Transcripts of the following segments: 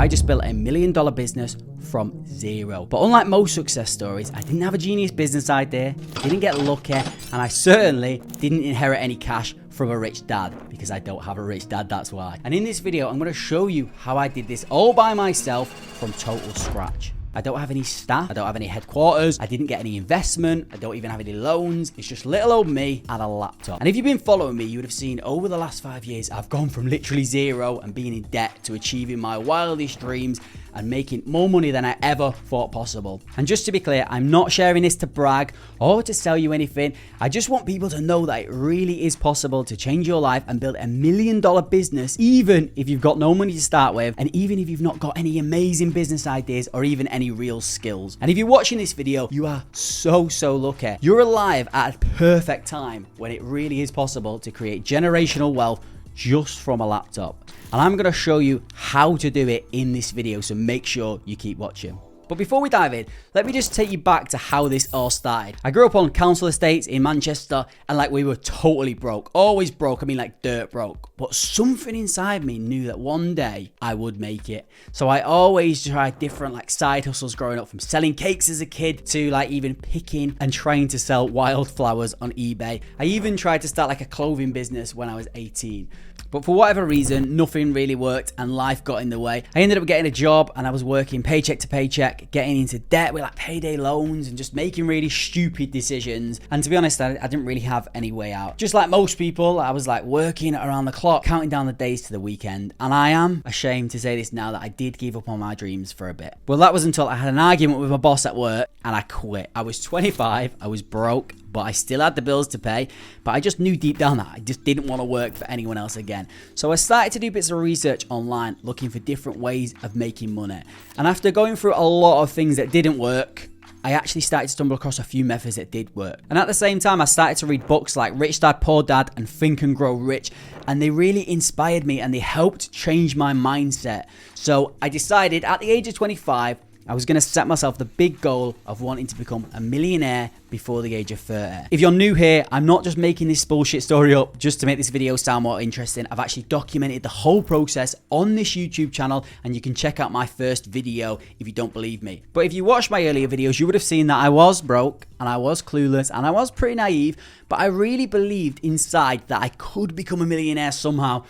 I just built $1 million business from zero. But unlike most success stories, I didn't have a genius business idea, didn't get lucky, and I certainly didn't inherit any cash from a rich dad, because I don't have a rich dad, that's why. And in this video, I'm going to show you how I did this all by myself from total scratch. I don't have any staff, I don't have any headquarters, I didn't get any investment, I don't even have any loans. It's just little old me and a laptop. And if you've been following me, you would have seen over the last 5 years, I've gone from literally zero and being in debt to achieving my wildest dreams and making more money than I ever thought possible. And just to be clear, I'm not sharing this to brag or to sell you anything. I just want people to know that it really is possible to change your life and build $1 million business, even if you've got no money to start with, and even if you've not got any amazing business ideas or even any real skills. And if you're watching this video, you are so lucky. You're alive at a perfect time when it really is possible to create generational wealth just from a laptop. And I'm going to show you how to do it in this video, so make sure you keep watching. But before we dive in, let me just take you back to how this all started. I grew up on council estates in Manchester, and we were totally broke. Always broke, I mean like dirt broke. But something inside me knew that one day I would make it. So I always tried different side hustles growing up, from selling cakes as a kid to even picking and trying to sell wildflowers on eBay. I even tried to start a clothing business when I was 18. But for whatever reason, nothing really worked and life got in the way. I ended up getting a job and I was working paycheck to paycheck, getting into debt with payday loans and just making really stupid decisions. And to be honest, I didn't really have any way out. Just like most people, I was working around the clock, counting down the days to the weekend. And I am ashamed to say this now, that I did give up on my dreams for a bit. Well, that was until I had an argument with my boss at work and I quit. I was 25, I was broke, but I still had the bills to pay. But I just knew deep down that I just didn't want to work for anyone else again. So I started to do bits of research online, looking for different ways of making money. And after going through a lot of things that didn't work, I actually started to stumble across a few methods that did work. And at the same time, I started to read books like Rich Dad Poor Dad and Think and Grow Rich. And they really inspired me and they helped change my mindset. So I decided at the age of 25, I was going to set myself the big goal of wanting to become a millionaire before the age of 30. If you're new here, I'm not just making this bullshit story up just to make this video sound more interesting. I've actually documented the whole process on this YouTube channel, and you can check out my first video if you don't believe me. But if you watched my earlier videos, you would have seen that I was broke and I was clueless and I was pretty naive, but I really believed inside that I could become a millionaire somehow.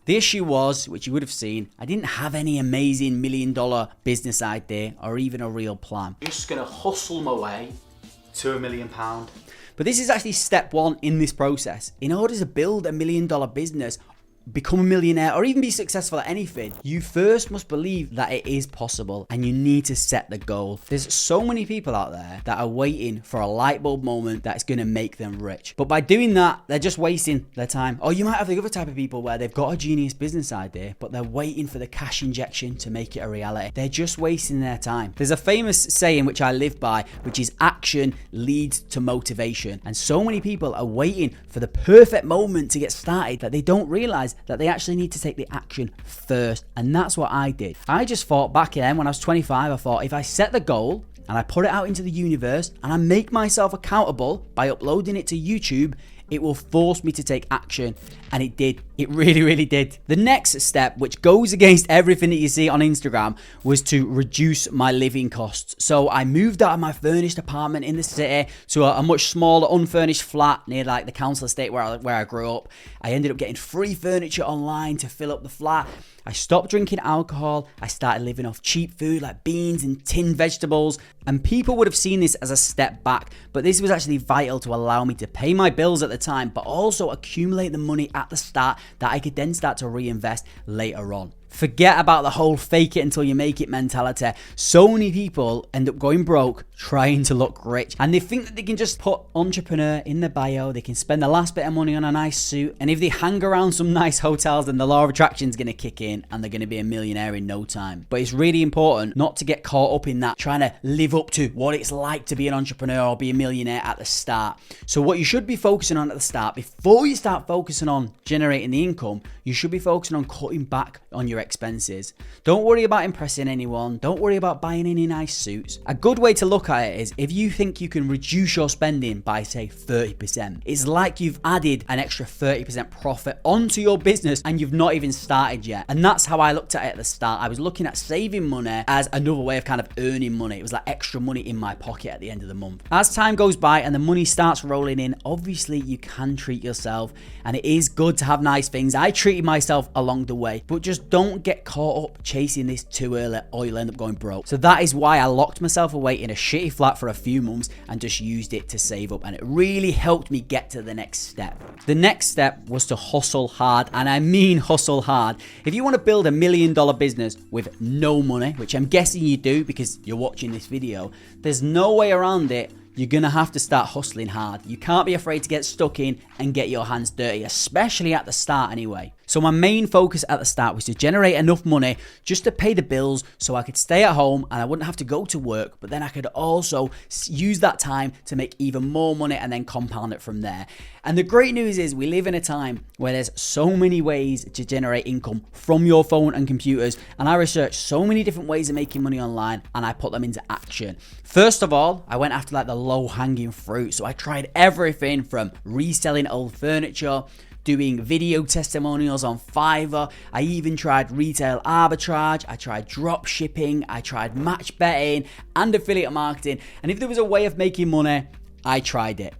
The issue was, which you would have seen, I didn't have any amazing $1 million business idea or even a real plan. Just gonna hustle my way to £1 million. But this is actually step one in this process. In order to build $1 million business, become a millionaire, or even be successful at anything, you first must believe that it is possible, and you need to set the goal. There's so many people out there that are waiting for a light bulb moment that's going to make them rich. But by doing that, they're just wasting their time. Or you might have the other type of people where they've got a genius business idea, but they're waiting for the cash injection to make it a reality. They're just wasting their time. There's a famous saying which I live by, which is action leads to motivation. And so many people are waiting for the perfect moment to get started that they don't realize that they actually need to take the action first. And that's what I did. I just thought back then when I was 25, I thought if I set the goal and I put it out into the universe and I make myself accountable by uploading it to YouTube, it will force me to take action. And it did. It really did. The next step, which goes against everything that you see on Instagram, was to reduce my living costs. So I moved out of my furnished apartment in the city to a much smaller unfurnished flat near the council estate where I grew up. I ended up getting free furniture online to fill up the flat. I stopped drinking alcohol. I started living off cheap food like beans and tinned vegetables. And people would have seen this as a step back, but this was actually vital to allow me to pay my bills at the time, but also accumulate the money at the start that I could then start to reinvest later on. Forget about the whole fake it until you make it mentality. So many people end up going broke trying to look rich, and they think that they can just put entrepreneur in their bio, they can spend the last bit of money on a nice suit, and if they hang around some nice hotels, then the law of attraction is going to kick in and they're going to be a millionaire in no time. But it's really important not to get caught up in that, trying to live up to what it's like to be an entrepreneur or be a millionaire at the start. So what you should be focusing on at the start, before you start focusing on generating the income, you should be focusing on cutting back on your expenses. Don't worry about impressing anyone. Don't worry about buying any nice suits. A good way to look at it is if you think you can reduce your spending by say 30%, it's like you've added an extra 30% profit onto your business and you've not even started yet. And that's how I looked at it at the start. I was looking at saving money as another way of kind of earning money. It was like extra money in my pocket at the end of the month. As time goes by and the money starts rolling in, obviously you can treat yourself, and it is good to have nice things. I treated myself along the way, but just don't get caught up chasing this too early or you'll end up going broke. So that is why I locked myself away in a shitty flat for a few months and just used it to save up, and it really helped me get to the next step. The next step was to hustle hard, and I mean hustle hard. If you want to build $1 million business with no money, which I'm guessing you do because you're watching this video, there's no way around it. You're going to have to start hustling hard. You can't be afraid to get stuck in and get your hands dirty, especially at the start anyway. So my main focus at the start was to generate enough money just to pay the bills so I could stay at home and I wouldn't have to go to work, but then I could also use that time to make even more money and then compound it from there. And the great news is we live in a time where there's so many ways to generate income from your phone and computers, and I researched so many different ways of making money online and I put them into action. First of all, I went after like the low-hanging fruit. So I tried everything from reselling old furniture, doing video testimonials on Fiverr. I even tried retail arbitrage. I tried drop shipping. I tried match betting and affiliate marketing. And if there was a way of making money, I tried it.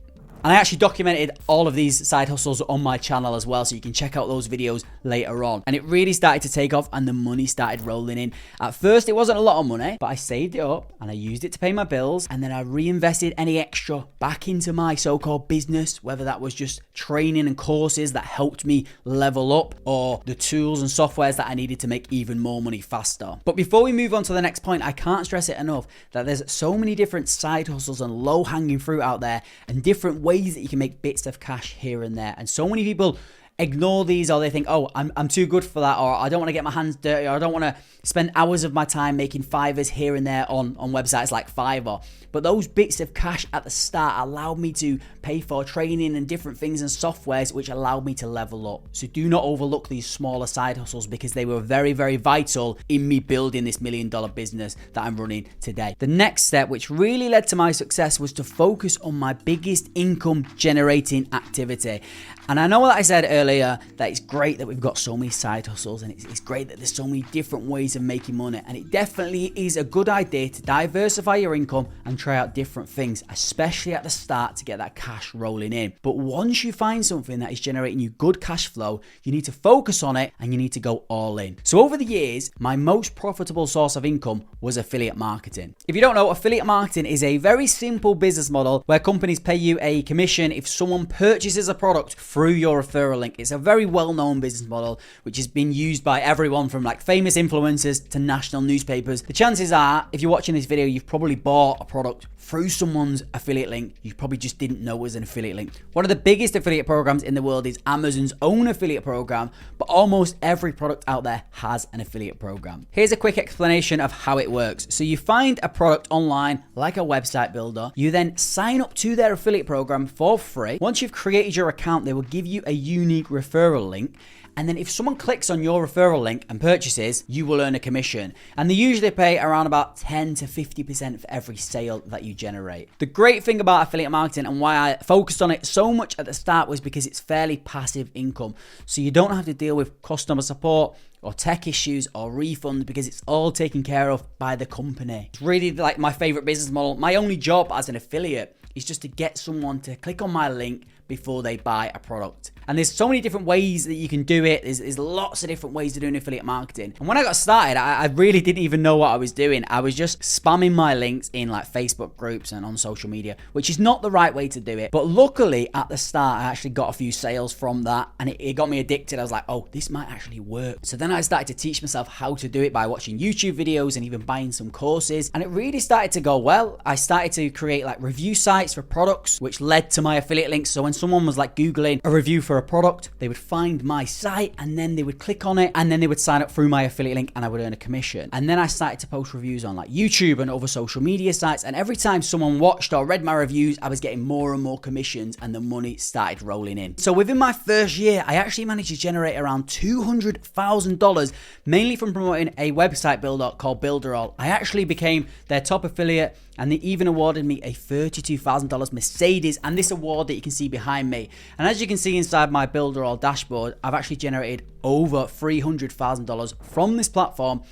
And I actually documented all of these side hustles on my channel as well, so you can check out those videos later on. And it really started to take off and the money started rolling in. At first, it wasn't a lot of money, but I saved it up and I used it to pay my bills. And then I reinvested any extra back into my so-called business, whether that was just training and courses that helped me level up or the tools and softwares that I needed to make even more money faster. But before we move on to the next point, I can't stress it enough that there's so many different side hustles and low-hanging fruit out there and different ways that you can make bits of cash here and there. And so many people ignore these, or they think, oh, I'm too good for that, or I don't want to get my hands dirty, or I don't want to spend hours of my time making Fivers here and there on websites like Fiverr. But those bits of cash at the start allowed me to pay for training and different things and softwares which allowed me to level up. So do not overlook these smaller side hustles because they were very, very vital in me building this $1 million business that I'm running today. The next step, which really led to my success, was to focus on my biggest income generating activity. And I know that I said earlier that it's great that we've got so many side hustles and it's great that there's so many different ways of making money. And it definitely is a good idea to diversify your income and try out different things, especially at the start to get that cash rolling in. But once you find something that is generating you good cash flow, you need to focus on it and you need to go all in. So over the years, my most profitable source of income was affiliate marketing. If you don't know, affiliate marketing is a very simple business model where companies pay you a commission if someone purchases a product through your referral link. It's a very well-known business model which has been used by everyone from like famous influencers to national newspapers. The chances are, if you're watching this video, you've probably bought a product through someone's affiliate link. You probably just didn't know it was an affiliate link. One of the biggest affiliate programs in the world is Amazon's own affiliate program, but almost every product out there has an affiliate program. Here's a quick explanation of how it works. So you find a product online like a website builder, you then sign up to their affiliate program for free. Once you've created your account, they will give you a unique referral link. And then if someone clicks on your referral link and purchases, you will earn a commission. And they usually pay around about 10 to 50% for every sale that you generate. The great thing about affiliate marketing and why I focused on it so much at the start was because it's fairly passive income. So you don't have to deal with customer support or tech issues or refunds because it's all taken care of by the company. It's really like my favorite business model. My only job as an affiliate is just to get someone to click on my link before they buy a product. And there's so many different ways that you can do it. There's lots of different ways to do affiliate marketing. And when I got started, I really didn't even know what I was doing. I was just spamming my links in like Facebook groups and on social media, which is not the right way to do it. But luckily at the start, I actually got a few sales from that and it got me addicted. I was like, oh, this might actually work. So then I started to teach myself how to do it by watching YouTube videos and even buying some courses. And it really started to go well. I started to create like review sites for products, which led to my affiliate links. So when someone was like Googling a review for a product, they would find my site and then they would click on it and then they would sign up through my affiliate link and I would earn a commission. And then I started to post reviews on like YouTube and other social media sites, and every time someone watched or read my reviews, I was getting more and more commissions and the money started rolling in. So within my first year, I actually managed to generate around $200,000, mainly from promoting a website builder called Builderall. I actually became their top affiliate, and they even awarded me a $32,000 Mercedes, and this award that you can see behind me. And as you can see inside my Builderall dashboard, I've actually generated over $300,000 from this platform,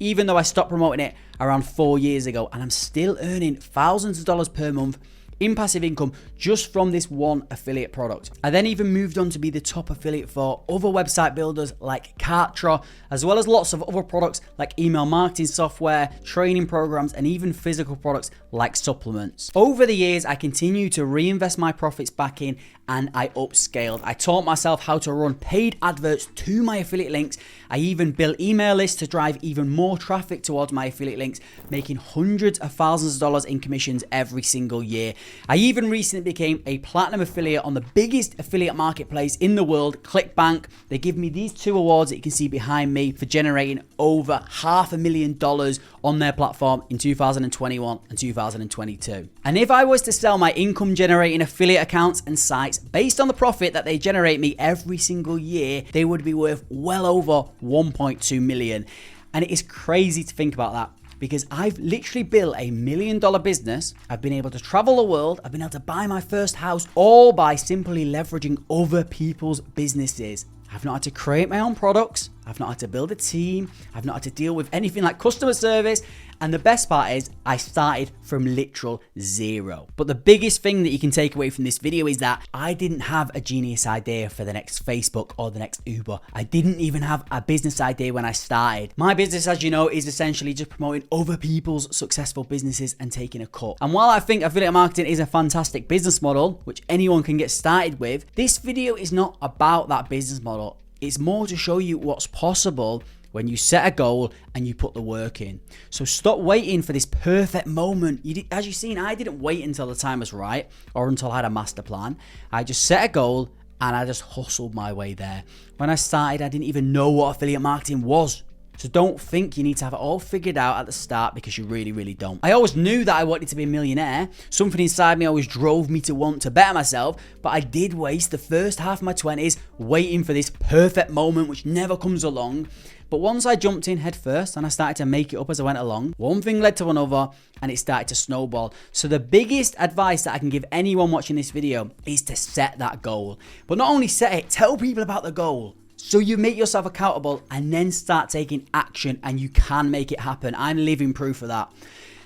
even though I stopped promoting it around 4 years ago, and I'm still earning thousands of dollars per month in passive income just from this one affiliate product. I then even moved on to be the top affiliate for other website builders like Kartra, as well as lots of other products like email marketing software, training programs, and even physical products like supplements. Over the years, I continued to reinvest my profits back in and I upscaled. I taught myself how to run paid adverts to my affiliate links. I even built email lists to drive even more traffic towards my affiliate links, making hundreds of thousands of dollars in commissions every single year. I even recently became a platinum affiliate on the biggest affiliate marketplace in the world, ClickBank. They give me these 2 awards that you can see behind me for generating over $500,000 on their platform in 2021 and 2022. And if I was to sell my income generating affiliate accounts and sites based on the profit that they generate me every single year, they would be worth well over 1.2 million. And it is crazy to think about that, because I've literally built $1 million business. I've been able to travel the world. I've been able to buy my first house, all by simply leveraging other people's businesses. I've not had to create my own products. I've not had to build a team. I've not had to deal with anything like customer service. And the best part is I started from literal zero. But the biggest thing that you can take away from this video is that I didn't have a genius idea for the next Facebook or the next Uber. I didn't even have a business idea when I started. My business, as you know, is essentially just promoting other people's successful businesses and taking a cut. And while I think affiliate marketing is a fantastic business model, which anyone can get started with, this video is not about that business model. It's more to show you what's possible when you set a goal and you put the work in. So stop waiting for this perfect moment. As you've seen, I didn't wait until the time was right or until I had a master plan. I just set a goal and I just hustled my way there. When I started, I didn't even know what affiliate marketing was. So don't think you need to have it all figured out at the start, because you really, really don't. I always knew that I wanted to be a millionaire. Something inside me always drove me to want to better myself, but I did waste the first half of my 20s waiting for this perfect moment which never comes along. But once I jumped in head first and I started to make it up as I went along, one thing led to another and it started to snowball. So the biggest advice that I can give anyone watching this video is to set that goal. But not only set it, tell people about the goal. So you make yourself accountable and then start taking action, and you can make it happen. I'm living proof of that.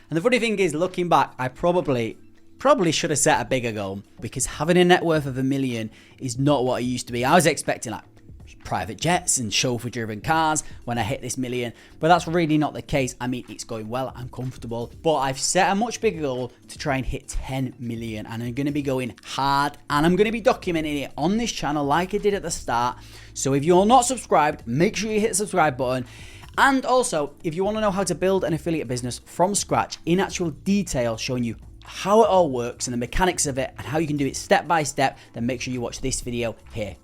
And the funny thing is, looking back, I probably should have set a bigger goal, because having a net worth of $1 million is not what it used to be. I was expecting like private jets and chauffeur driven cars when I hit this $1 million, but that's really not the case. I mean, it's going well, I'm comfortable, but I've set a much bigger goal to try and hit 10 million, and I'm going to be going hard, and I'm going to be documenting it on this channel like I did at the start. So if you're not subscribed, make sure you hit the subscribe button. And also, if you want to know how to build an affiliate business from scratch in actual detail, showing you how it all works and the mechanics of it and how you can do it step by step, then make sure you watch this video here.